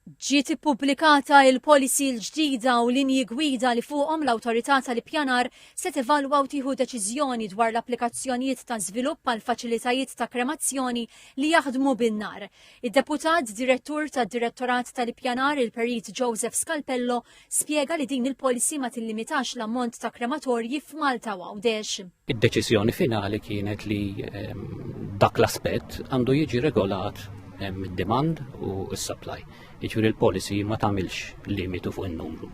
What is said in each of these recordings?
Ġiet ippubblikata l-policy l-ġdida u linji gwida li fuqhom l-awtorità tal-ippjanar se tevalwa u tieħu deċiżjoni dwar l-applikazzjonijiet ta' żvilupp għal faċilitajiet ta' kremazzjoni li jaħdmu bin-nar. Id-deputat direttur tad-Direttorat tal-Ippjanar il-Perit Joseph Scalpello spjega li din il-policy ma tillimitax l-ammont ta' krematorji f'Malta u Għawdex. Id-deċiżjoni finali kienet li dak l-aspett għandu jiġi regolat id-demand u s-supply. Jiġifieri l-policy ma tagħmilx limitu fuq in-numru.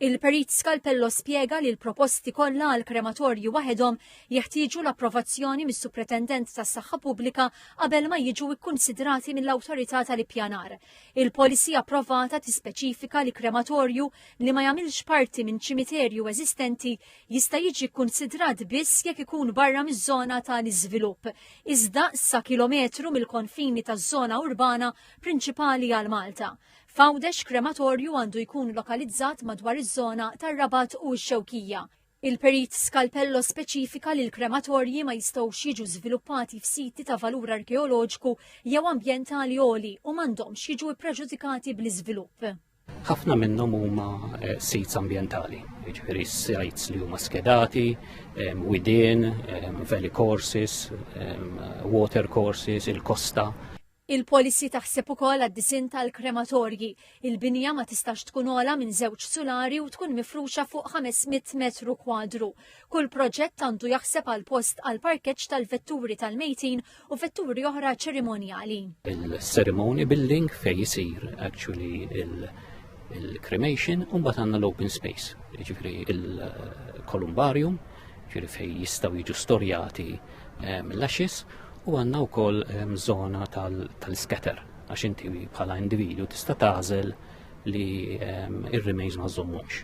Il-Perit Scalpello spjega li l-proposti kollha għal krematorju waħedhom jeħtieġu l-approvazzjoni mis-Supretendent tas-Saħħa Pubblika qabel ma jiġu kkunsidrati mill-Awtorità tal-Ippjanar. Il-policy approvata tispeċifika li krematorju li ma jagħmilx parti minn ċimiterju eżistenti jista' jiġi kkunsidrat biss jekk ikun barra miż-żona tal-iżvilupp, iżda sa kilometru mill-konfini taż-żona urbana prinċipali għal Malta. F'Għawdex krematorju għandu jkun lokalizzat madwar iż-żona tar-Rabat u x-Xewkija. Il-Perit Scalpello speċifika li l-krematorji ma jistgħux jiġu żviluppati f'siti ta' valur arkeoloġiku jew ambjentali għoli u m'għandhomx jiġu ppreġudikati bl-iżvilupp. Ħafna minnhom huma sits ambjentali, jiġifieri sites li huma skedati, widien, valley courses, water courses, il-kosta. Il-policy taħseb ukoll għad-disin tal-krematorji. Il-binja ma tistax tkun ogħla minn 2 sulari u tkun mifruxa fuq 500 metru kwadru. Kull proġett għandu jaħseb għal post għal parkeġġ tal-vetturi tal-mejtin u vetturi oħra ċerimonjali. Il-ceremony building fejn isir actually il-cremation u mbagħad għandna l-open space, jiġifieri il-kolumbarium, jiġifieri fejn jistgħu jiġu storjati l-ashes. U għanna u koll zona tal-scatter, għax inti bħala individu tista' tagħżel li ir-remains ma żommux.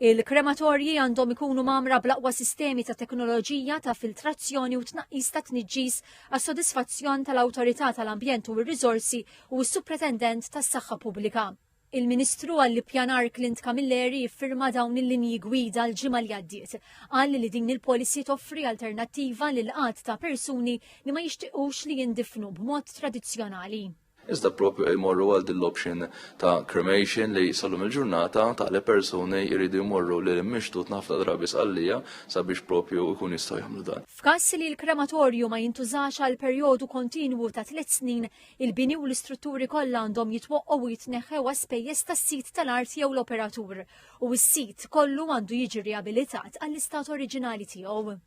Il-krematorji għandhom ikunu mamra bl-aqwa sistemi ta' teknoloġija ta' filtrazzjoni u tnaqqis ta' tniġġis għas-sodisfazzjon tal-Awtorità tal-Ambjent u r-Riżorsi u s-Supretendent tas-Saħħa Pubblika. Il-Ministru għall-Ippjanar Clint Camilleri jiffirma dawn il-linji gwida l-ġimgħa li għaddiet. Qal li din il-policy toffri alternattiva lil qatt ta' persuni li ma jixtiequx li jindifnu b'mod tradizzjonali. Iżda propju jmorru għal din l-option ta' cremation li sallum il-ġurnata ta' li persuni jridu jmorru li l-mixtut nafta drabi sqallija sabiex propju jkun jistgħu jagħmlu dan. F'każ li l-krematorju ma jintużax għal perjodu kontinwu ta' 3 snin, il-bini u l-istrutturi kollha għandhom jitwoqqgħu jitneħħew spejjeż tas-sit tal-art jew l-operatur u s-sit kollu għandu jiġi riabilitat għall-istat oriġinali tiegħu.